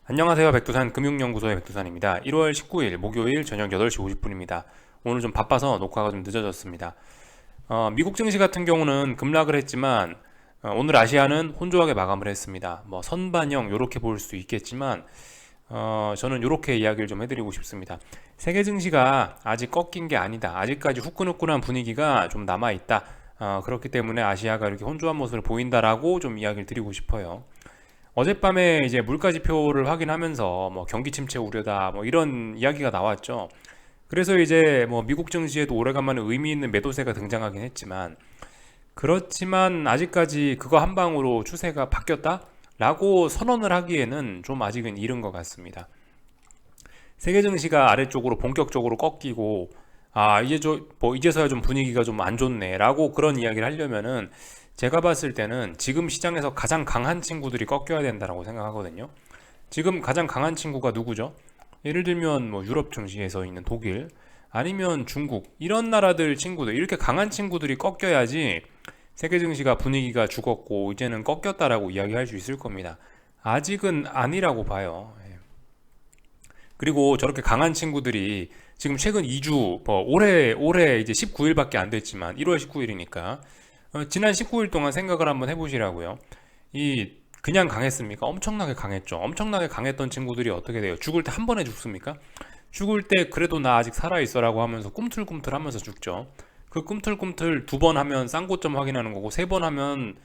안녕하세요. 백두산 금융연구소의 백두산입니다. 1월 19일 목요일 저녁 8시 50분입니다. 오늘 좀 바빠서 녹화가 좀 늦어졌습니다. 미국 증시 같은 경우는 급락을 했지만 오늘 아시아는 혼조하게 마감을 했습니다. 뭐 선반영 이렇게 볼 수도 있겠지만 저는 이렇게 이야기를 좀 해드리고 싶습니다. 세계 증시가 아직 꺾인 게 아니다. 아직까지 후끈후끈한 분위기가 좀 남아있다. 그렇기 때문에 아시아가 이렇게 혼조한 모습을 보인다라고 좀 이야기를 드리고 싶어요. 어젯밤에 이제 물가 지표를 확인하면서 뭐 경기 침체 우려다 뭐 이런 이야기가 나왔죠. 그래서 이제 뭐 미국 증시에도 오래간만에 의미 있는 매도세가 등장하긴 했지만 그렇지만 아직까지 그거 한 방으로 추세가 바뀌었다? 라고 선언을 하기에는 좀 아직은 이른 것 같습니다. 세계 증시가 아래쪽으로 본격적으로 꺾이고 이제 이제서야 좀 분위기가 좀 안 좋네라고 그런 이야기를 하려면은 제가 봤을 때는 지금 시장에서 가장 강한 친구들이 꺾여야 된다라고 생각하거든요. 지금 가장 강한 친구가 누구죠? 예를 들면 뭐 유럽 증시에서 있는 독일 아니면 중국 이런 나라들 친구들 이렇게 강한 친구들이 꺾여야지 세계 증시가 분위기가 죽었고 이제는 꺾였다라고 이야기할 수 있을 겁니다. 아직은 아니라고 봐요. 그리고 저렇게 강한 친구들이 지금 최근 2주, 올해 이제 19일밖에 안 됐지만 1월 19일이니까 지난 19일 동안 생각을 한번 해보시라고요. 이 그냥 강했습니까? 엄청나게 강했죠. 엄청나게 강했던 친구들이 어떻게 돼요? 죽을 때 한 번에 죽습니까? 죽을 때 그래도 나 아직 살아있어라고 하면서 꿈틀꿈틀 하면서 죽죠. 그 꿈틀꿈틀 두 번 하면 쌍고점 확인하는 거고 세 번 하면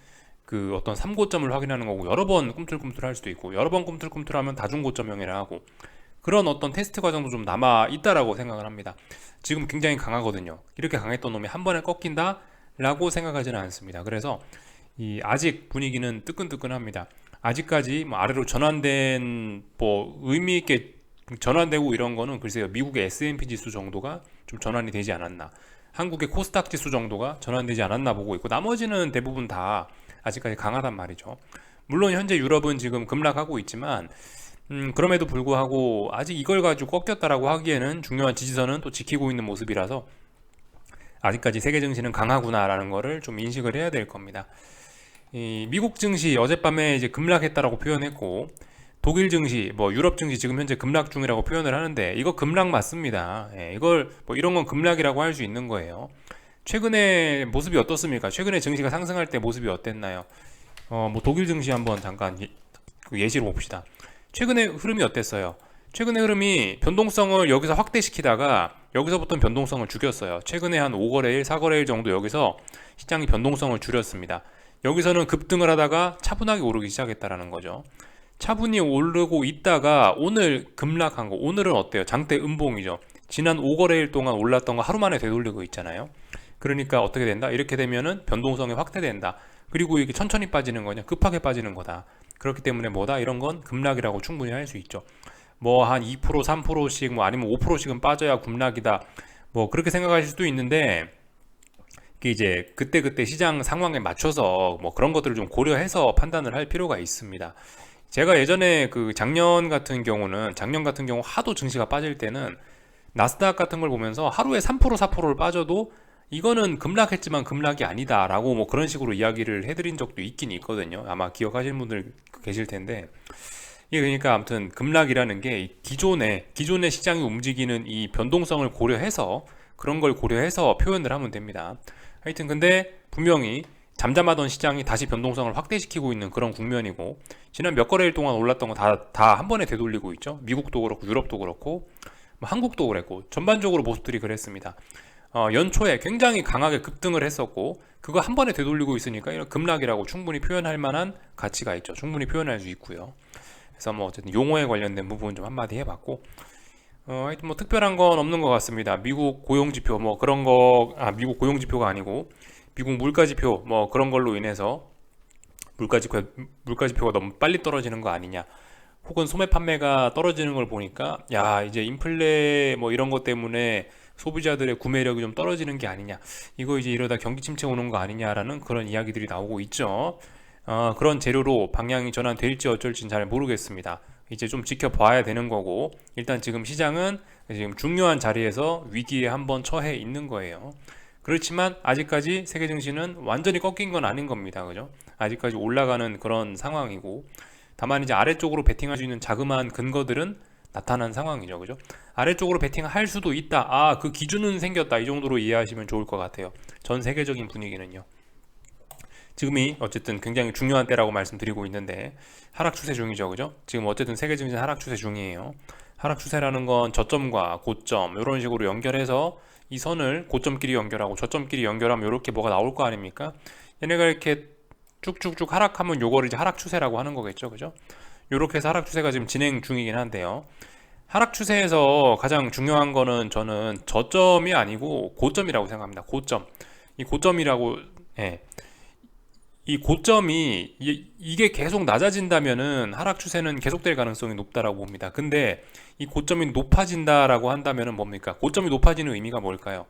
그 어떤 삼고점을 확인하는 거고 여러 번 꿈틀꿈틀 할 수도 있고 여러 번 꿈틀꿈틀 하면 다중고점형이라 하고 그런 어떤 테스트 과정도 좀 남아 있다라고 생각을 합니다. 지금 굉장히 강하거든요. 이렇게 강했던 놈이 한 번에 꺾인다? 라고 생각하지는 않습니다. 그래서 아직 분위기는 뜨끈뜨끈합니다. 아직까지 뭐 아래로 전환된 뭐 의미 있게 전환되고 이런 거는 글쎄요. 미국의 S&P 지수 정도가 좀 전환이 되지 않았나. 한국의 코스닥 지수 정도가 전환되지 않았나 보고 있고 나머지는 대부분 다 아직까지 강하단 말이죠. 물론 현재 유럽은 지금 급락하고 있지만 그럼에도 불구하고 아직 이걸 가지고 꺾였다라고 하기에는 중요한 지지선은 또 지키고 있는 모습이라서 아직까지 세계 증시는 강하구나라는 거를 좀 인식을 해야 될 겁니다. 이 미국 증시 어젯밤에 이제 급락했다라고 표현했고 독일 증시, 뭐 유럽 증시 지금 현재 급락 중이라고 표현을 하는데 이거 급락 맞습니다. 이걸 뭐 이런 건 급락이라고 할 수 있는 거예요. 최근에 모습이 어떻습니까? 최근에 증시가 상승할 때 모습이 어땠나요? 뭐 독일 증시 한번 잠깐 예시로 봅시다. 최근에 흐름이 어땠어요? 최근의 흐름이 변동성을 여기서 확대시키다가 여기서부터 변동성을 죽였어요. 최근에 한 5거래일, 4거래일 정도 여기서 시장이 변동성을 줄였습니다. 여기서는 급등을 하다가 차분하게 오르기 시작했다라는 거죠. 차분히 오르고 있다가 오늘 급락한 거. 오늘은 어때요? 장대 음봉이죠. 지난 5거래일 동안 올랐던 거 하루 만에 되돌리고 있잖아요. 그러니까 어떻게 된다? 이렇게 되면은 변동성이 확대된다. 그리고 이게 천천히 빠지는 거냐? 급하게 빠지는 거다. 그렇기 때문에 뭐다? 이런 건 급락이라고 충분히 할 수 있죠. 뭐 한 2%, 3%씩 뭐 아니면 5%씩은 빠져야 급락이다. 뭐 그렇게 생각하실 수도 있는데 이게 이제 그때그때 시장 상황에 맞춰서 뭐 그런 것들을 좀 고려해서 판단을 할 필요가 있습니다. 제가 예전에 그 작년 같은 경우 하도 증시가 빠질 때는 나스닥 같은 걸 보면서 하루에 3% 4%를 빠져도 이거는 급락했지만 급락이 아니다라고 뭐 그런 식으로 이야기를 해드린 적도 있긴 있거든요. 아마 기억하시는 분들 계실 텐데 이게 그러니까 아무튼 급락이라는 게 기존의 시장이 움직이는 이 변동성을 고려해서 그런 걸 고려해서 표현을 하면 됩니다. 하여튼 근데 분명히 잠잠하던 시장이 다시 변동성을 확대시키고 있는 그런 국면이고 지난 몇 거래일 동안 올랐던 거 다 한 번에 되돌리고 있죠. 미국도 그렇고 유럽도 그렇고 뭐 한국도 그랬고 전반적으로 모습들이 그랬습니다. 연초에 굉장히 강하게 급등을 했었고 그거 한 번에 되돌리고 있으니까 이런 급락이라고 충분히 표현할 만한 가치가 있죠. 충분히 표현할 수 있고요. 그래서 뭐 어쨌든 용어에 관련된 부분 좀 한마디 해봤고 하여튼 뭐 특별한 건 없는 것 같습니다. 미국 고용지표 뭐 그런 거 미국 고용지표가 아니고 미국 물가지표 뭐 그런 걸로 인해서 물가지표 물가지표가 너무 빨리 떨어지는 거 아니냐. 혹은 소매 판매가 떨어지는 걸 보니까 야 이제 인플레 뭐 이런 것 때문에 소비자들의 구매력이 좀 떨어지는 게 아니냐 이거 이제 이러다 경기 침체 오는 거 아니냐라는 그런 이야기들이 나오고 있죠. 그런 재료로 방향이 전환될지 어쩔지는 잘 모르겠습니다. 이제 좀 지켜봐야 되는 거고 일단 지금 시장은 지금 중요한 자리에서 위기에 한번 처해 있는 거예요. 그렇지만 아직까지 세계 증시는 완전히 꺾인 건 아닌 겁니다. 그죠? 아직까지 올라가는 그런 상황이고 다만 이제 아래쪽으로 베팅할 수 있는 자그마한 근거들은 나타난 상황이죠. 그죠? 아래쪽으로 베팅할 수도 있다. 아, 그 기준은 생겼다. 이 정도로 이해하시면 좋을 것 같아요. 전 세계적인 분위기는요. 지금이 어쨌든 굉장히 중요한 때라고 말씀드리고 있는데 하락 추세 중이죠. 그죠? 지금 어쨌든 세계 증시 하락 추세 중이에요. 하락 추세라는 건 저점과 고점 이런 식으로 연결해서 이 선을 고점끼리 연결하고 저점끼리 연결하면 이렇게 뭐가 나올 거 아닙니까? 얘네가 이렇게 쭉쭉쭉 하락하면 요거를 이제 하락 추세라고 하는 거겠죠. 그죠? 요렇게 해서 하락 추세가 지금 진행 중이긴 한데요. 하락 추세에서 가장 중요한 거는 저는 저점이 아니고 고점이라고 생각합니다. 고점. 이 고점이라고, 예. 이 고점이 이게 계속 낮아진다면은 하락 추세는 계속될 가능성이 높다라고 봅니다. 근데 이 고점이 높아진다라고 한다면은 뭡니까? 고점이 높아지는 의미가 뭘까요?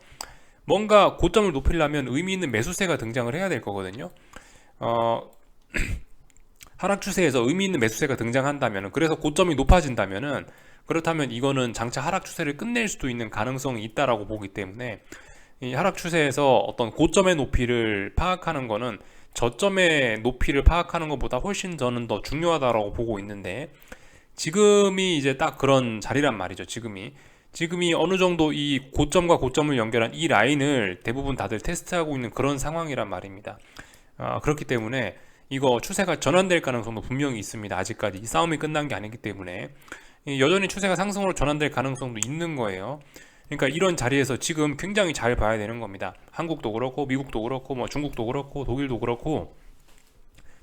뭔가 고점을 높이려면 의미 있는 매수세가 등장을 해야 될 거거든요. 어, 하락 추세에서 의미 있는 매수세가 등장한다면은, 그래서 고점이 높아진다면은, 그렇다면 이거는 장차 하락 추세를 끝낼 수도 있는 가능성이 있다라고 보기 때문에 이 하락 추세에서 어떤 고점의 높이를 파악하는 거는 저점의 높이를 파악하는 것보다 훨씬 저는 더 중요하다라고 보고 있는데, 지금이 이제 딱 그런 자리란 말이죠. 지금이 어느 정도 이 고점과 고점을 연결한 이 라인을 대부분 다들 테스트하고 있는 그런 상황이란 말입니다. 그렇기 때문에 이거 추세가 전환될 가능성도 분명히 있습니다. 아직까지 이 싸움이 끝난 게 아니기 때문에 여전히 추세가 상승으로 전환될 가능성도 있는 거예요. 그러니까 이런 자리에서 지금 굉장히 잘 봐야 되는 겁니다. 한국도 그렇고 미국도 그렇고 뭐 중국도 그렇고 독일도 그렇고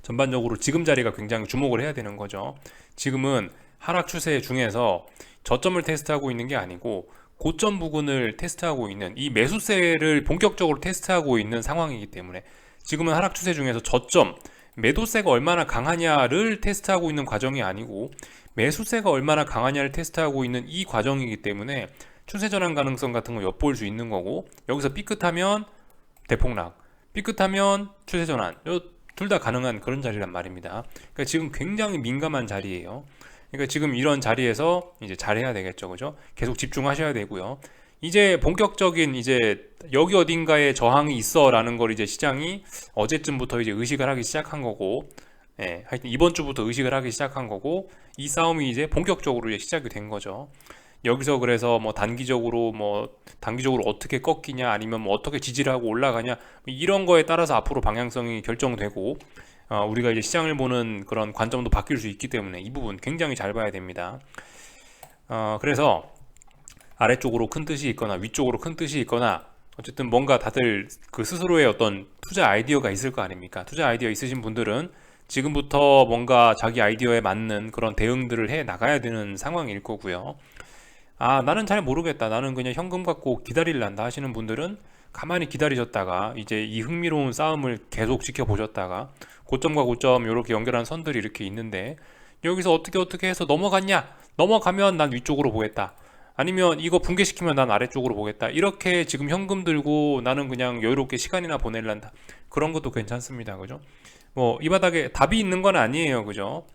전반적으로 지금 자리가 굉장히 주목을 해야 되는 거죠. 지금은 하락 추세 중에서 저점을 테스트하고 있는 게 아니고 고점 부근을 테스트하고 있는, 이 매수세를 본격적으로 테스트하고 있는 상황이기 때문에 지금은 하락 추세 중에서 저점, 매도세가 얼마나 강하냐를 테스트하고 있는 과정이 아니고 매수세가 얼마나 강하냐를 테스트하고 있는 이 과정이기 때문에 추세 전환 가능성 같은 거 엿볼 수 있는 거고, 여기서 삐끗하면 대폭락, 삐끗하면 추세 전환, 둘 다 가능한 그런 자리란 말입니다. 그러니까 지금 굉장히 민감한 자리예요. 그러니까 지금 이런 자리에서 이제 잘해야 되겠죠. 그죠? 계속 집중하셔야 되고요. 이제 본격적인 이제 여기 어딘가에 저항이 있어라는 걸 이제 시장이 어제쯤부터 이제 의식을 하기 시작한 거고, 예, 하여튼 이번 주부터 의식을 하기 시작한 거고, 이 싸움이 이제 본격적으로 이제 시작이 된 거죠. 여기서 그래서 뭐 단기적으로 어떻게 꺾이냐, 아니면 뭐 어떻게 지지를 하고 올라가냐, 이런 거에 따라서 앞으로 방향성이 결정되고, 우리가 이제 시장을 보는 그런 관점도 바뀔 수 있기 때문에 이 부분 굉장히 잘 봐야 됩니다. 그래서 아래쪽으로 큰 뜻이 있거나 위쪽으로 큰 뜻이 있거나 어쨌든 뭔가 다들 그 스스로의 어떤 투자 아이디어가 있을 거 아닙니까? 투자 아이디어 있으신 분들은 지금부터 뭔가 자기 아이디어에 맞는 그런 대응들을 해 나가야 되는 상황일 거고요. 나는 잘 모르겠다, 나는 그냥 현금 갖고 기다릴란다 하시는 분들은 가만히 기다리셨다가 이제 이 흥미로운 싸움을 계속 지켜보셨다가 고점과 고점 이렇게 연결한 선들이 이렇게 있는데 여기서 어떻게 해서 넘어가면 난 위쪽으로 보겠다, 아니면 이거 붕괴시키면 난 아래쪽으로 보겠다, 이렇게 지금 현금 들고 나는 그냥 여유롭게 시간이나 보낼란다, 그런 것도 괜찮습니다. 그죠? 뭐 이 바닥에 답이 있는 건 아니에요. 그죠?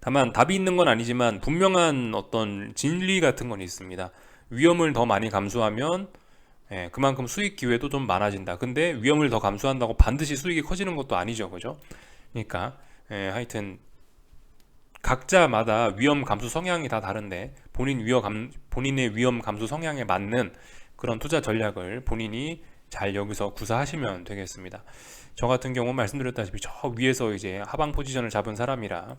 다만 답이 있는 건 아니지만 분명한 어떤 진리 같은 건 있습니다. 위험을 더 많이 감수하면 그만큼 수익 기회도 좀 많아진다. 근데 위험을 더 감수한다고 반드시 수익이 커지는 것도 아니죠. 그죠? 그러니까 하여튼 각자마다 위험 감수 성향이 다 다른데 본인의 위험 감수 성향에 맞는 그런 투자 전략을 본인이 잘 여기서 구사하시면 되겠습니다. 저 같은 경우 말씀드렸다시피 저 위에서 이제 하방 포지션을 잡은 사람이라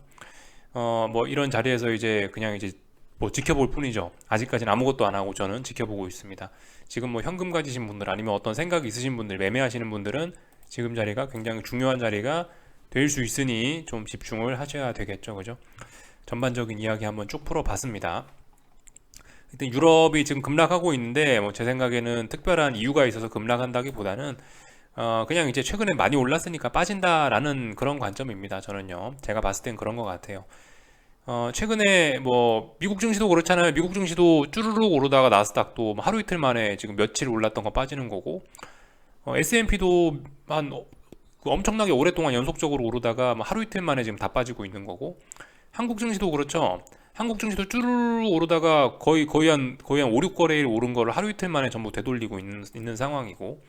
뭐 이런 자리에서 이제 그냥 이제 뭐 지켜볼 뿐이죠. 아직까지는 아무것도 안 하고 저는 지켜보고 있습니다. 지금 뭐 현금 가지신 분들 아니면 어떤 생각이 있으신 분들, 매매하시는 분들은 지금 자리가 굉장히 중요한 자리가 될 수 있으니 좀 집중을 하셔야 되겠죠. 그죠? 전반적인 이야기 한번 쭉 풀어봤습니다. 일단 유럽이 지금 급락하고 있는데 뭐 제 생각에는 특별한 이유가 있어서 급락한다기보다는 그냥 이제 최근에 많이 올랐으니까 빠진다라는 그런 관점입니다. 저는요. 제가 봤을 땐 그런 것 같아요. 최근에 뭐 미국 증시도 그렇잖아요. 미국 증시도 쭈르륵 오르다가 나스닥도 하루 이틀 만에 지금 며칠 올랐던 거 빠지는 거고, S&P도 엄청나게 오랫동안 연속적으로 오르다가 하루 이틀 만에 지금 다 빠지고 있는 거고, 한국 증시도 그렇죠. 한국 증시도 쭈르륵 오르다가 거의 한 5, 6거래일 오른 거를 하루 이틀 만에 전부 되돌리고 있는 상황이고,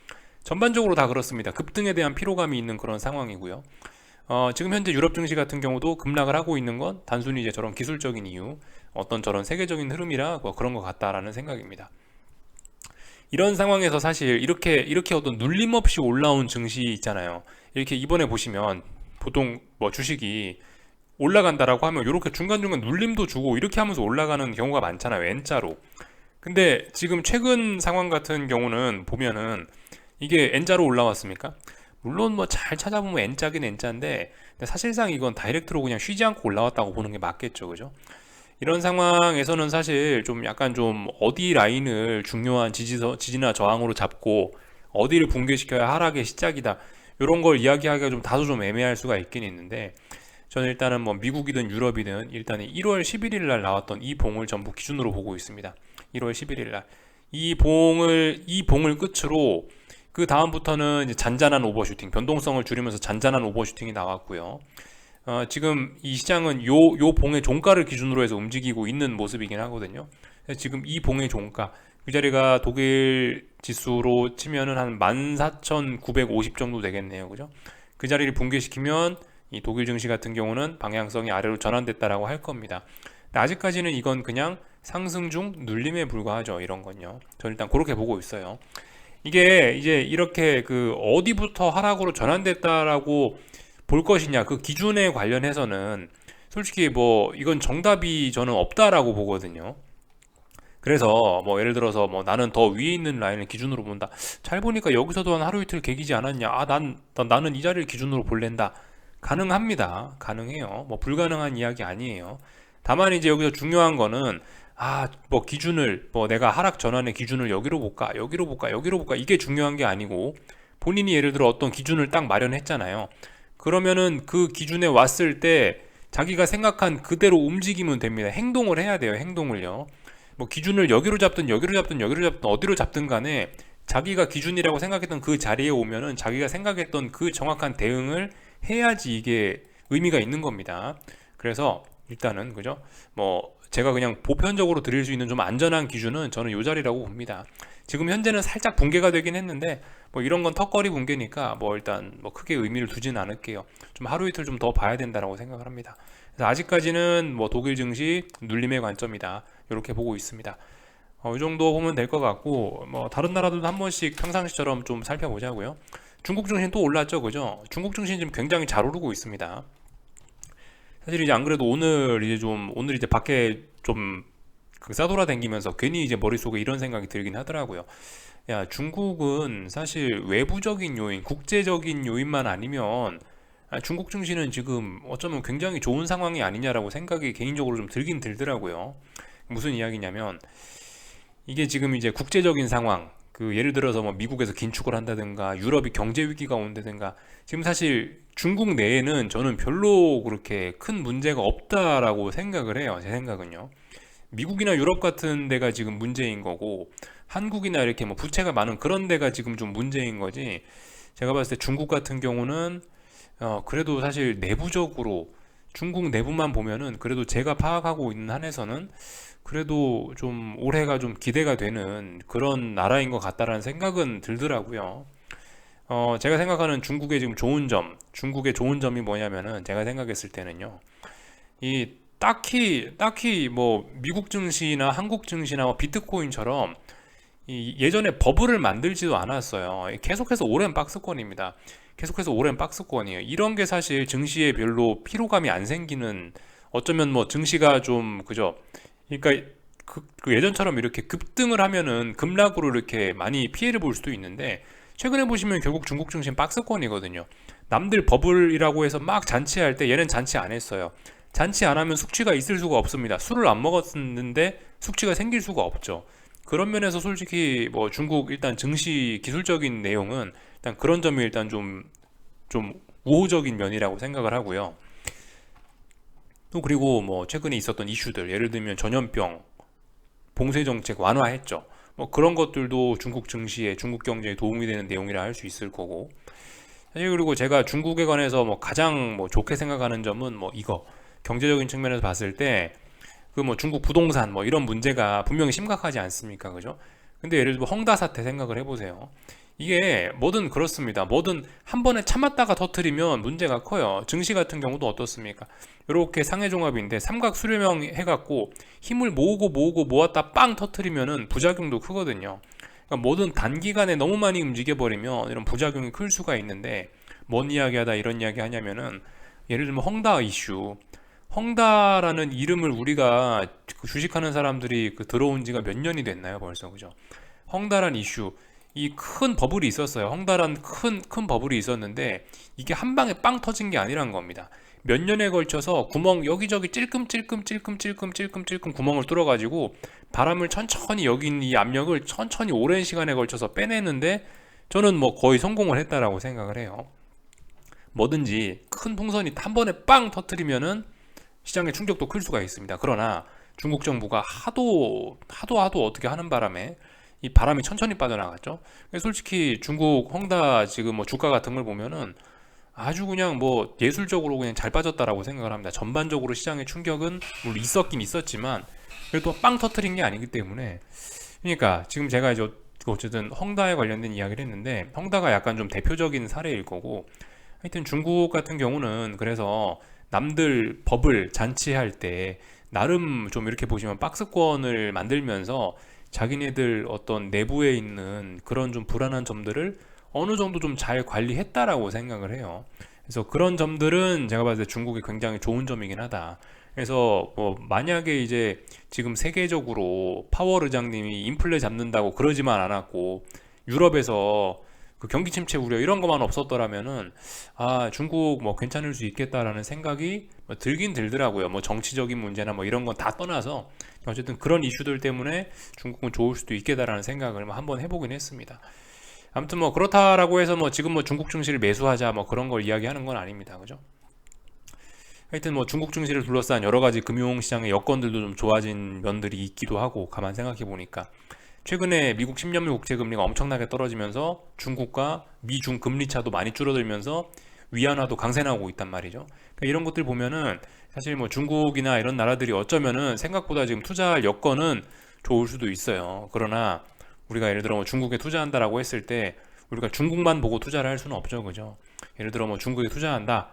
전반적으로 다 그렇습니다. 급등에 대한 피로감이 있는 그런 상황이고요. 지금 현재 유럽 증시 같은 경우도 급락을 하고 있는 건 단순히 이제 저런 기술적인 이유, 어떤 저런 세계적인 흐름이라 뭐 그런 것 같다라는 생각입니다. 이런 상황에서 사실 이렇게 어떤 눌림 없이 올라온 증시 있잖아요. 이렇게 이번에 보시면 보통 뭐 주식이 올라간다라고 하면 이렇게 중간중간 눌림도 주고 이렇게 하면서 올라가는 경우가 많잖아요. N자로. 근데 지금 최근 상황 같은 경우는 보면은 이게 N자로 올라왔습니까? 물론 뭐 잘 찾아보면 N자긴 N자인데 사실상 이건 다이렉트로 그냥 쉬지 않고 올라왔다고 보는 게 맞겠죠. 그죠? 이런 상황에서는 사실 좀 약간 좀 어디 라인을 중요한 지지나 저항으로 잡고 어디를 붕괴시켜야 하락의 시작이다. 이런 걸 이야기하기가 좀 다소 좀 애매할 수가 있긴 있는데 저는 일단은 뭐 미국이든 유럽이든 일단 1월 11일 날 나왔던 이 봉을 전부 기준으로 보고 있습니다. 1월 11일 날. 이 봉을 끝으로 그 다음부터는 이제 잔잔한 오버슈팅, 변동성을 줄이면서 잔잔한 오버슈팅이 나왔고요. 지금 이 시장은 요 봉의 종가를 기준으로 해서 움직이고 있는 모습이긴 하거든요. 지금 이 봉의 종가, 그 자리가 독일 지수로 치면은 한 14,950 정도 되겠네요. 그죠? 그 자리를 붕괴시키면 이 독일 증시 같은 경우는 방향성이 아래로 전환됐다라고 할 겁니다. 근데 아직까지는 이건 그냥 상승 중 눌림에 불과하죠. 이런 건요. 저는 일단 그렇게 보고 있어요. 이게 이제 이렇게 그 어디부터 하락으로 전환됐다라고 볼 것이냐 그 기준에 관련해서는 솔직히 뭐 이건 정답이 저는 없다라고 보거든요. 그래서 뭐 예를 들어서 뭐 나는 더 위에 있는 라인을 기준으로 본다. 잘 보니까 여기서도 한 하루 이틀 개기지 않았냐. 나는 이 자리를 기준으로 볼랜다. 가능합니다. 가능해요. 뭐 불가능한 이야기 아니에요. 다만 이제 여기서 중요한 거는 뭐 기준을 뭐 내가 하락 전환의 기준을 여기로 볼까? 여기로 볼까? 여기로 볼까? 이게 중요한 게 아니고 본인이 예를 들어 어떤 기준을 딱 마련했잖아요. 그러면은 그 기준에 왔을 때 자기가 생각한 그대로 움직이면 됩니다. 행동을 해야 돼요. 행동을요. 뭐 기준을 여기로 잡든 여기로 잡든 여기로 잡든 어디로 잡든 간에 자기가 기준이라고 생각했던 그 자리에 오면은 자기가 생각했던 그 정확한 대응을 해야지 이게 의미가 있는 겁니다. 그래서 일단은 그죠? 뭐 제가 그냥 보편적으로 드릴 수 있는 좀 안전한 기준은 저는 이 자리라고 봅니다. 지금 현재는 살짝 붕괴가 되긴 했는데 뭐 이런 건 턱걸이 붕괴니까 뭐 일단 뭐 크게 의미를 두지는 않을게요. 좀 하루 이틀 좀 더 봐야 된다라고 생각을 합니다. 그래서 아직까지는 뭐 독일 증시 눌림의 관점이다. 이렇게 보고 있습니다. 이 정도 보면 될 것 같고 뭐 다른 나라들도 한 번씩 평상시처럼 좀 살펴보자고요. 중국 증시는 또 올랐죠, 그죠? 중국 증시는 지금 굉장히 잘 오르고 있습니다. 사실 이제 안 그래도 오늘 이제 밖에 좀 그 싸돌아 다니면서 괜히 이제 머릿속에 이런 생각이 들긴 하더라고요. 야, 중국은 사실 외부적인 요인, 국제적인 요인만 아니면 중국 증시는 지금 어쩌면 굉장히 좋은 상황이 아니냐라고 생각이 개인적으로 좀 들긴 들더라고요. 무슨 이야기냐면 이게 지금 이제 국제적인 상황, 그 예를 들어서 뭐 미국에서 긴축을 한다든가 유럽이 경제 위기가 온다든가 지금 사실 중국 내에는 저는 별로 그렇게 큰 문제가 없다라고 생각을 해요. 제 생각은요. 미국이나 유럽 같은 데가 지금 문제인 거고 한국이나 이렇게 뭐 부채가 많은 그런 데가 지금 좀 문제인 거지. 제가 봤을 때 중국 같은 경우는 그래도 사실 내부적으로 중국 내부만 보면은 그래도 제가 파악하고 있는 한에서는 그래도 좀 올해가 좀 기대가 되는 그런 나라인 것 같다라는 생각은 들더라고요. 제가 생각하는 중국의 좋은 점이 뭐냐면은 제가 생각했을 때는요. 이 딱히 뭐 미국 증시나 한국 증시나 뭐 비트코인처럼 이 예전에 버블을 만들지도 않았어요. 계속해서 오랜 박스권입니다. 계속해서 오랜 박스권이에요. 이런 게 사실 증시에 별로 피로감이 안 생기는 어쩌면 뭐 증시가 좀 그죠? 그러니까 그 예전처럼 이렇게 급등을 하면은 급락으로 이렇게 많이 피해를 볼 수도 있는데 최근에 보시면 결국 중국 증시는 박스권이거든요. 남들 버블이라고 해서 막 잔치할 때 얘는 잔치 안 했어요. 잔치 안 하면 숙취가 있을 수가 없습니다. 술을 안 먹었는데 숙취가 생길 수가 없죠. 그런 면에서 솔직히 뭐 중국 일단 증시 기술적인 내용은 일단 그런 점이 일단 좀 우호적인 면이라고 생각을 하고요. 또 그리고 뭐 최근에 있었던 이슈들 예를 들면 전염병 봉쇄 정책 완화했죠. 뭐 그런 것들도 중국 증시에 중국 경제에 도움이 되는 내용이라 할 수 있을 거고 사실 그리고 제가 중국에 관해서 뭐 가장 뭐 좋게 생각하는 점은 뭐 이거 경제적인 측면에서 봤을 때 그 뭐 중국 부동산 뭐 이런 문제가 분명히 심각하지 않습니까? 그죠? 근데 예를 들어 헝다 사태 생각을 해보세요. 이게 뭐든 그렇습니다. 뭐든 한 번에 참았다가 터트리면 문제가 커요. 증시 같은 경우도 어떻습니까? 이렇게 상해종합인데 삼각 수렴형 해갖고 힘을 모으고 모으고 모았다 빵 터트리면은 부작용도 크거든요. 그러니까 뭐든 단기간에 너무 많이 움직여버리면 이런 부작용이 클 수가 있는데, 뭔 이야기하다 이런 이야기 하냐면은, 예를 들면 헝다 이슈. 헝다라는 이름을 우리가 그 주식하는 사람들이 그 들어온 지가 몇 년이 됐나요, 벌써, 그죠? 헝다란 이슈, 이 큰 버블이 있었어요. 헝다란 큰 버블이 있었는데 이게 한 방에 빵 터진 게 아니란 겁니다. 몇 년에 걸쳐서 구멍 여기저기 찔끔 구멍을 뚫어가지고 바람을 천천히, 여기 있는 이 압력을 천천히 오랜 시간에 걸쳐서 빼내는데, 저는 뭐 거의 성공을 했다라고 생각을 해요. 뭐든지 큰 풍선이 한 번에 빵 터트리면은 시장의 충격도 클 수가 있습니다. 그러나 중국 정부가 하도 어떻게 하는 바람에 이 바람이 천천히 빠져나갔죠. 솔직히 중국 헝다 지금 뭐 주가 같은 걸 보면은 아주 그냥 뭐 예술적으로 그냥 잘 빠졌다라고 생각을 합니다. 전반적으로 시장의 충격은 물론 있었긴 있었지만 그래도 빵 터트린 게 아니기 때문에. 그러니까 지금 제가 이제 어쨌든 헝다에 관련된 이야기를 했는데, 헝다가 약간 좀 대표적인 사례일 거고, 하여튼 중국 같은 경우는 그래서 남들 버블 잔치할 때 나름 좀 이렇게 보시면 박스권을 만들면서 자기네들 어떤 내부에 있는 그런 좀 불안한 점들을 어느 정도 좀 잘 관리했다라고 생각을 해요. 그래서 그런 점들은 제가 봤을 때 중국이 굉장히 좋은 점이긴 하다. 그래서 뭐 만약에 이제 지금 세계적으로 파월 의장님이 인플레 잡는다고 그러지만 않았고 유럽에서 그 경기 침체 우려 이런 것만 없었더라면은 중국 뭐 괜찮을 수 있겠다라는 생각이 뭐 들긴 들더라고요. 뭐 정치적인 문제나 뭐 이런 건 다 떠나서 어쨌든 그런 이슈들 때문에 중국은 좋을 수도 있겠다라는 생각을 뭐 한번 해보긴 했습니다. 아무튼 뭐 그렇다라고 해서 뭐 지금 뭐 중국 증시를 매수하자 뭐 그런 걸 이야기하는 건 아닙니다. 그죠? 하여튼 뭐 중국 증시를 둘러싼 여러 가지 금융시장의 여건들도 좀 좋아진 면들이 있기도 하고, 가만 생각해 보니까 최근에 미국 10년물 국채 금리가 엄청나게 떨어지면서 중국과 미중 금리 차도 많이 줄어들면서 위안화도 강세나고 있단 말이죠. 그러니까 이런 것들 보면은 사실 뭐 중국이나 이런 나라들이 어쩌면은 생각보다 지금 투자할 여건은 좋을 수도 있어요. 그러나 우리가 예를 들어 뭐 중국에 투자한다라고 했을 때 우리가 중국만 보고 투자를 할 수는 없죠, 그죠? 예를 들어 뭐 중국에 투자한다.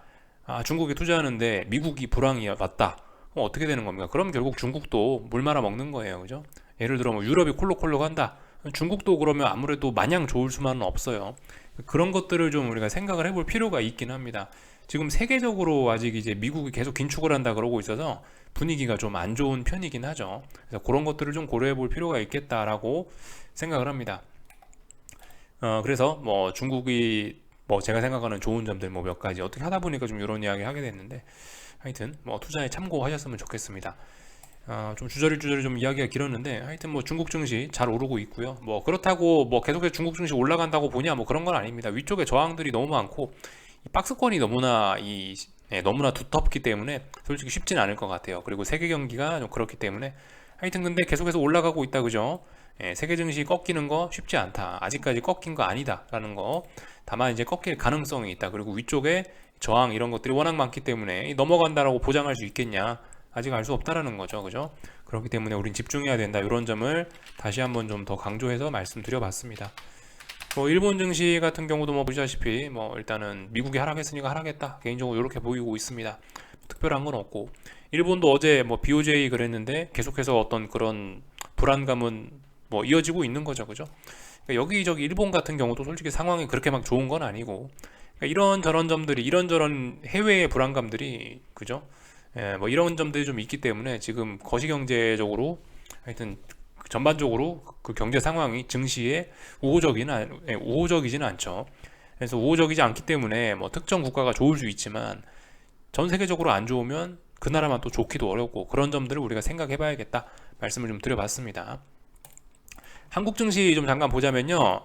중국에 투자하는데 미국이 불황이 왔다. 그럼 어떻게 되는 겁니까? 그럼 결국 중국도 물 말아 먹는 거예요, 그죠? 예를 들어 뭐 유럽이 콜록콜록 한다. 중국도 그러면 아무래도 마냥 좋을 수만은 없어요. 그런 것들을 좀 우리가 생각을 해볼 필요가 있긴 합니다. 지금 세계적으로 아직 이제 미국이 계속 긴축을 한다 그러고 있어서 분위기가 좀 안 좋은 편이긴 하죠. 그래서 그런 것들을 좀 고려해 볼 필요가 있겠다라고 생각을 합니다. 그래서 뭐 중국이 뭐 제가 생각하는 좋은 점들 뭐 몇 가지 어떻게 하다 보니까 좀 이런 이야기 하게 됐는데, 하여튼 뭐 투자에 참고하셨으면 좋겠습니다. 좀 주저리 좀 이야기가 길었는데, 하여튼 뭐 중국 증시 잘 오르고 있고요. 뭐 그렇다고 뭐 계속해서 중국 증시 올라간다고 보냐 뭐 그런 건 아닙니다. 위쪽에 저항들이 너무 많고 이 박스권이 너무나 두텁기 때문에 솔직히 쉽지는 않을 것 같아요. 그리고 세계 경기가 좀 그렇기 때문에 하여튼 근데 계속해서 올라가고 있다, 그죠? 세계 증시 꺾이는 거 쉽지 않다. 아직까지 꺾인 거 아니다라는 거. 다만 이제 꺾일 가능성이 있다. 그리고 위쪽에 저항 이런 것들이 워낙 많기 때문에 넘어간다라고 보장할 수 있겠냐? 아직 알 수 없다라는 거죠, 그죠? 그렇기 때문에 우린 집중해야 된다. 이런 점을 다시 한번 좀 더 강조해서 말씀드려봤습니다. 뭐 일본 증시 같은 경우도 뭐 보시다시피 뭐 일단은 미국이 하락했으니까 하락했다. 개인적으로 이렇게 보이고 있습니다. 특별한 건 없고, 일본도 어제 뭐 BOJ 그랬는데 계속해서 어떤 그런 불안감은 뭐 이어지고 있는 거죠, 그죠? 그러니까 여기저기 일본 같은 경우도 솔직히 상황이 그렇게 막 좋은 건 아니고, 그러니까 이런 저런 점들이, 이런저런 해외의 불안감들이, 그죠? 뭐 이런 점들이 좀 있기 때문에 지금 거시경제적으로 하여튼 전반적으로 그 경제 상황이 증시에 우호적이지는 않죠. 그래서 우호적이지 않기 때문에 뭐 특정 국가가 좋을 수 있지만 전 세계적으로 안 좋으면 그 나라만 또 좋기도 어렵고, 그런 점들을 우리가 생각해 봐야겠다 말씀을 좀 드려봤습니다. 한국 증시 좀 잠깐 보자면요.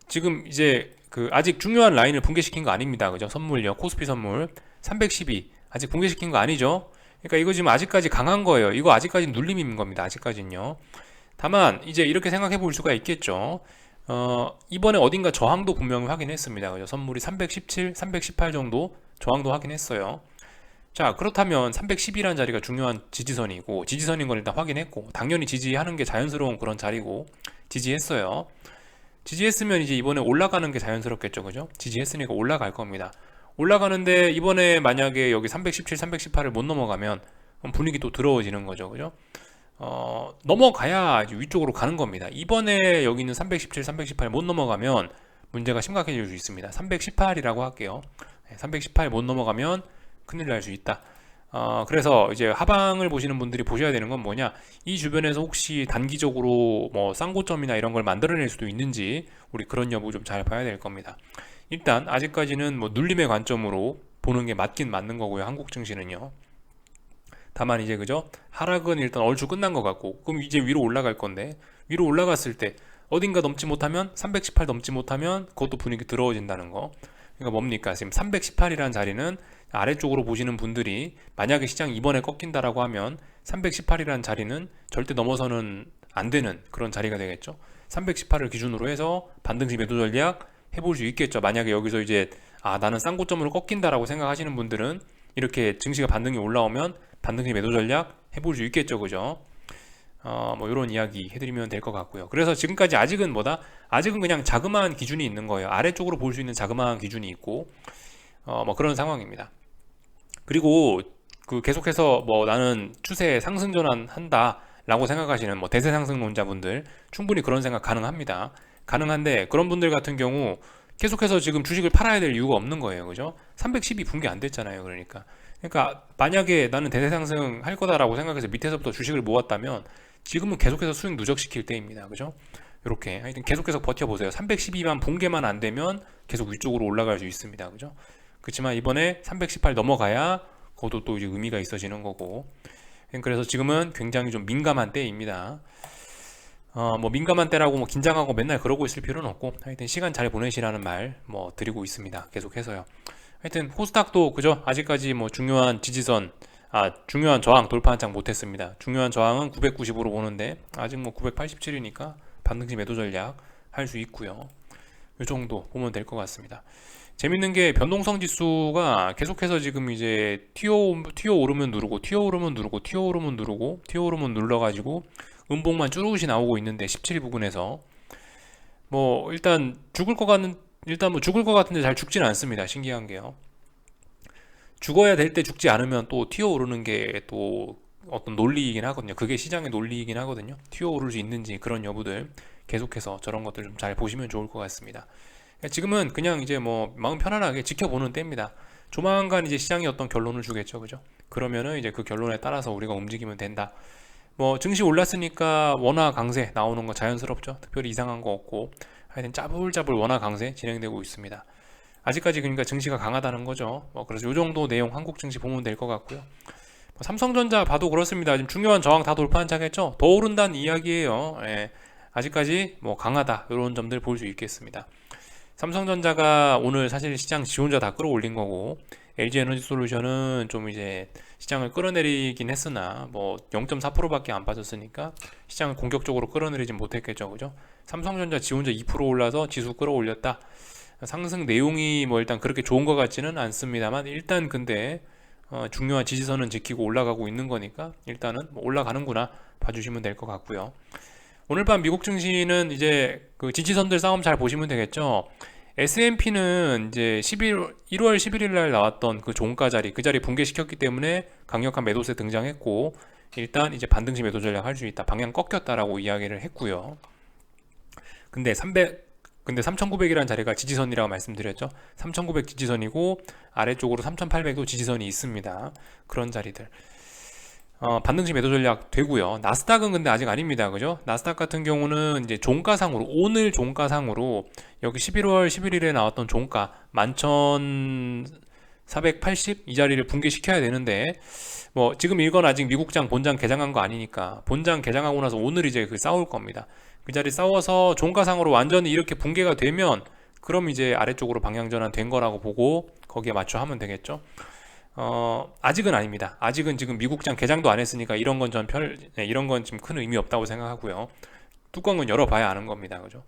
지금 이제 그 아직 중요한 라인을 붕괴시킨 거 아닙니다. 그죠? 선물요. 코스피 선물 312 아직 붕괴시킨 거 아니죠. 그러니까 이거 지금 아직까지 강한 거예요. 이거 아직까지 눌림인 겁니다. 아직까지는요. 다만 이제 이렇게 생각해 볼 수가 있겠죠. 이번에 어딘가 저항도 분명히 확인했습니다. 그죠? 선물이 317, 318 정도 저항도 확인했어요. 자, 그렇다면 310이라는 자리가 중요한 지지선이고, 지지선인 걸 일단 확인했고, 당연히 지지하는 게 자연스러운 그런 자리고, 지지했어요. 지지했으면 이제 이번에 올라가는 게 자연스럽겠죠, 그죠? 지지했으니까 올라갈 겁니다. 올라가는데 이번에 만약에 여기 317, 318을 못 넘어가면 분위기 또 더러워지는 거죠, 그죠? 넘어가야 위쪽으로 가는 겁니다. 이번에 여기 있는 317, 318 못 넘어가면 문제가 심각해질 수 있습니다. 318이라고 할게요. 318 못 넘어가면 큰일 날 수 있다. 그래서 이제 하방을 보시는 분들이 보셔야 되는 건 뭐냐, 이 주변에서 혹시 단기적으로 뭐 쌍고점이나 이런 걸 만들어낼 수도 있는지 우리 그런 여부 좀 잘 봐야 될 겁니다. 일단 아직까지는 뭐 눌림의 관점으로 보는 게 맞긴 맞는 거고요, 한국 증시는요. 다만 이제 그죠, 하락은 일단 얼추 끝난 것 같고, 그럼 이제 위로 올라갈 건데, 위로 올라갔을 때 어딘가 넘지 못하면 318 넘지 못하면 그것도 분위기 더러워진다는 거. 그러니까 뭡니까, 지금 318이라는 자리는 아래쪽으로 보시는 분들이 만약에 시장이 이번에 꺾인다라고 하면 318이라는 자리는 절대 넘어서는 안 되는 그런 자리가 되겠죠. 318을 기준으로 해서 반등시 매도 전략 해볼 수 있겠죠. 만약에 여기서 이제 나는 쌍고점으로 꺾인다라고 생각하시는 분들은 이렇게 증시가 반등이 올라오면 반등시 매도 전략 해볼 수 있겠죠, 그죠? 뭐 이런 이야기 해드리면 될 것 같고요. 그래서 지금까지 아직은 뭐다? 아직은 그냥 자그마한 기준이 있는 거예요. 아래쪽으로 볼 수 있는 자그마한 기준이 있고, 뭐 그런 상황입니다. 그리고 그 계속해서 뭐 나는 추세 상승 전환한다라고 생각하시는 뭐 대세 상승론자분들 충분히 그런 생각 가능합니다. 가능한데 그런 분들 같은 경우 계속해서 지금 주식을 팔아야 될 이유가 없는 거예요, 그죠? 310이 붕괴 안 됐잖아요, 그러니까 만약에 나는 대세 상승 할 거다라고 생각해서 밑에서부터 주식을 모았다면 지금은 계속해서 수익 누적시킬 때입니다, 그죠? 이렇게 하여튼 계속해서 버텨보세요. 312만 붕괴만 안 되면 계속 위쪽으로 올라갈 수 있습니다, 그죠? 그렇지만 이번에 318 넘어가야 그것도 또 이제 의미가 있어지는 거고, 그래서 지금은 굉장히 좀 민감한 때입니다. 뭐 민감한 때라고 뭐 긴장하고 맨날 그러고 있을 필요는 없고, 하여튼 시간 잘 보내시라는 말 뭐 드리고 있습니다. 계속해서요. 하여튼 코스닥도 그죠? 아직까지 뭐 중요한 지지선, 중요한 저항 돌파 한장 못했습니다. 중요한 저항은 990으로 보는데 아직 뭐 987이니까 반등시 매도 전략 할 수 있고요. 이 정도 보면 될 것 같습니다. 재밌는 게 변동성 지수가 계속해서 지금 이제 튀어 오르면 누르고 튀어 오르면 누르고 튀어 오르면 누르고 튀어 오르면 눌러가지고 음봉만 쭈루시 나오고 있는데 17 부근에서 뭐 일단 뭐 죽을 것 같은데 잘 죽지는 않습니다. 신기한 게요. 죽어야 될 때 죽지 않으면 또 튀어 오르는 게 또 어떤 논리이긴 하거든요. 그게 시장의 논리이긴 하거든요. 튀어 오를 수 있는지 그런 여부들 계속해서 저런 것들 좀 잘 보시면 좋을 것 같습니다. 지금은 그냥 이제 뭐 마음 편안하게 지켜보는 때입니다. 조만간 이제 시장이 어떤 결론을 주겠죠, 그죠? 그러면은 이제 그 결론에 따라서 우리가 움직이면 된다. 뭐 증시 올랐으니까 원화 강세 나오는 거 자연스럽죠. 특별히 이상한 거 없고 하여튼 짜불짜불 원화 강세 진행되고 있습니다. 아직까지 그러니까 증시가 강하다는 거죠. 그래서 요 정도 내용 한국 증시 보면 될 것 같고요. 삼성전자 봐도 그렇습니다. 지금 중요한 저항 다 돌파한 차겠죠. 더 오른다는 이야기예요. 아직까지 뭐 강하다 이런 점들 볼 수 있겠습니다. 삼성전자가 오늘 사실 시장 지 혼자 다 끌어올린 거고, LG에너지솔루션은 좀 이제 시장을 끌어내리긴 했으나 뭐 0.4%밖에 안 빠졌으니까 시장을 공격적으로 끌어내리진 못했겠죠, 그죠? 삼성전자 지 혼자 2% 올라서 지수 끌어올렸다. 상승 내용이 뭐 일단 그렇게 좋은 것 같지는 않습니다만 일단 근데 중요한 지지선은 지키고 올라가고 있는 거니까 일단은 뭐 올라가는구나 봐주시면 될 것 같고요. 오늘 밤 미국 증시는 이제 그 지지선들 싸움 잘 보시면 되겠죠. S&P는 이제 1월 11일 날 나왔던 그 종가 자리, 그 자리 붕괴시켰기 때문에 강력한 매도세 등장했고, 일단 이제 반등시 매도 전략 할 수 있다. 방향 꺾였다라고 이야기를 했고요. 근데 3900이라는 자리가 지지선이라고 말씀드렸죠. 3900 지지선이고 아래쪽으로 3800도 지지선이 있습니다. 그런 자리들. 반등시 매도 전략 되고요. 나스닥은 근데 아직 아닙니다. 그죠? 나스닥 같은 경우는 이제 종가상으로, 오늘 종가상으로 여기 11월 11일에 나왔던 종가 11,480 이 자리를 붕괴시켜야 되는데, 뭐 지금 이건 아직 미국장 본장 개장한 거 아니니까 본장 개장하고 나서 오늘 이제 그 싸울 겁니다. 그 자리 싸워서 종가상으로 완전히 이렇게 붕괴가 되면 그럼 이제 아래쪽으로 방향 전환 된 거라고 보고 거기에 맞춰 하면 되겠죠. 아직은 아닙니다. 아직은 지금 미국장 개장도 안 했으니까 이런 건 이런 건 지금 큰 의미 없다고 생각하고요. 뚜껑은 열어봐야 아는 겁니다. 그죠?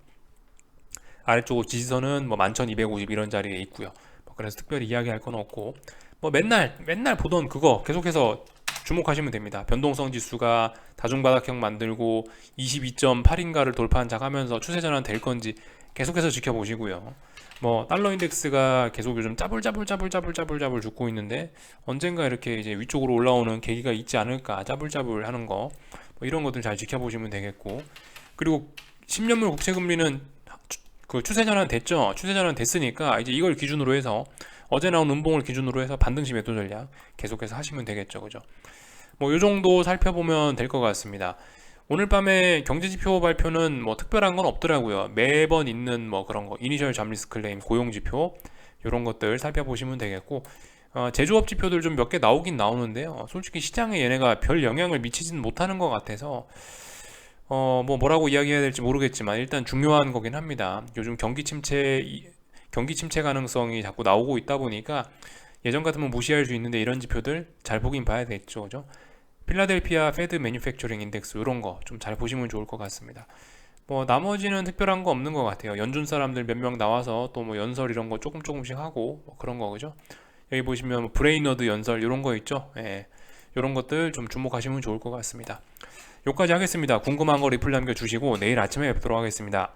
아래쪽 지지선은 뭐 11,250 이런 자리에 있고요. 그래서 특별히 이야기할 건 없고, 뭐 맨날 보던 그거 계속해서 주목하시면 됩니다. 변동성 지수가 다중바닥형 만들고 22.8인가를 돌파한작하면서 추세 전환 될 건지 계속해서 지켜보시고요. 뭐 달러 인덱스가 계속 요즘 짜불짜불 죽고 있는데 언젠가 이렇게 이제 위쪽으로 올라오는 계기가 있지 않을까, 짜불짜불 하는 거, 뭐 이런 것들 잘 지켜보시면 되겠고, 그리고 10년물 국채 금리는 그 추세 전환 됐죠. 추세 전환 됐으니까 이제 이걸 기준으로 해서 어제 나온 음봉을 기준으로 해서 반등시 매도 전략 계속해서 하시면 되겠죠. 그죠? 뭐 요 정도 살펴보면 될 것 같습니다. 오늘 밤에 경제지표 발표는 뭐 특별한 건 없더라고요. 매번 있는 뭐 그런 거, 이니셜 잡리스 클레임, 고용지표 이런 것들 살펴보시면 되겠고, 제조업 지표들 좀 몇 개 나오긴 나오는데요. 솔직히 시장에 얘네가 별 영향을 미치진 못하는 것 같아서 뭐 뭐라고 이야기해야 될지 모르겠지만 일단 중요한 거긴 합니다. 요즘 경기 침체 가능성이 자꾸 나오고 있다 보니까 예전 같으면 무시할 수 있는데 이런 지표들 잘 보긴 봐야겠죠, 그죠? 필라델피아 페드 매뉴팩처링 인덱스 이런 거 좀 잘 보시면 좋을 것 같습니다. 뭐 나머지는 특별한 거 없는 것 같아요. 연준 사람들 몇 명 나와서 또 뭐 연설 이런 거 조금씩 하고 뭐 그런 거, 그죠? 여기 보시면 뭐 브레이너드 연설 이런 거 있죠? 예, 이런 것들 좀 주목하시면 좋을 것 같습니다. 여기까지 하겠습니다. 궁금한 거 리플 남겨주시고 내일 아침에 뵙도록 하겠습니다.